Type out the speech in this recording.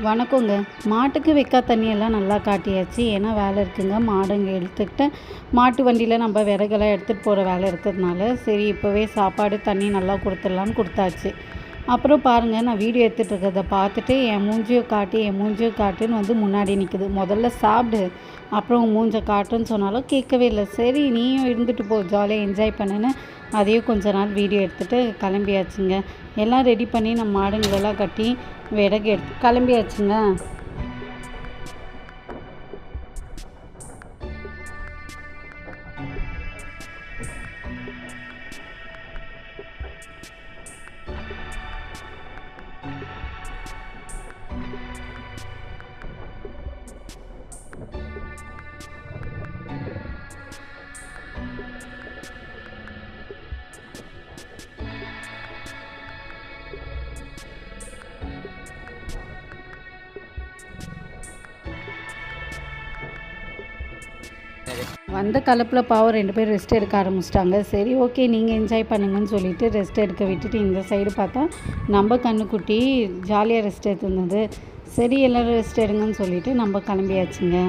வணக்கங்க. மாட்டுக்கு வைக்கா தண்ணியெல்லாம் நல்லா காட்டியாச்சு. ஏன்னா வேலை இருக்குங்க. மாடுங்க எடுத்துக்கிட்டு மாட்டு வண்டியில் நம்ம விறகெல்லாம் எடுத்துகிட்டு போகிற வேலை இருக்கிறதுனால சரி இப்போவே சாப்பாடு தண்ணி நல்லா கொடுத்துடலான்னு கொடுத்தாச்சு. அப்புறம் பாருங்கள், நான் வீடியோ எடுத்துகிட்டு இருக்கிறத பார்த்துட்டு என் மூஞ்சியை காட்டுன்னு வந்து முன்னாடி நிற்குது. முதல்ல சாப்பிடு, அப்புறம் உன் மூஞ்ச காட்டுன்னு சொன்னாலும் கேட்கவே இல்லை. சரி நீயும் இருந்துட்டு போ, ஜாலியாக என்ஜாய் பண்ணுன்னு அதையும் கொஞ்ச நாள் வீடியோ எடுத்துகிட்டு கிளம்பியாச்சுங்க. எல்லாம் ரெடி பண்ணி நம்ம மாடுங்களெல்லாம் கட்டி விறகு எடுத்து கிளம்பியாச்சுங்க. வந்த கலப்பில் பாவம் 2 பேர் ரெஸ்ட் எடுக்க ஆரம்பிச்சிட்டாங்க. சரி ஓகே நீங்கள் என்ஜாய் பண்ணுங்கன்னு சொல்லிவிட்டு ரெஸ்ட் எடுக்க விட்டுட்டு இந்த சைடு பார்த்தா நம்ம கண்ணுக்குட்டி ஜாலியாக ரெஸ்ட் எடுத்துருந்தது. சரி எல்லோரும் ரெஸ்ட் எடுங்கன்னு சொல்லிவிட்டு நம்ம கிளம்பியாச்சுங்க.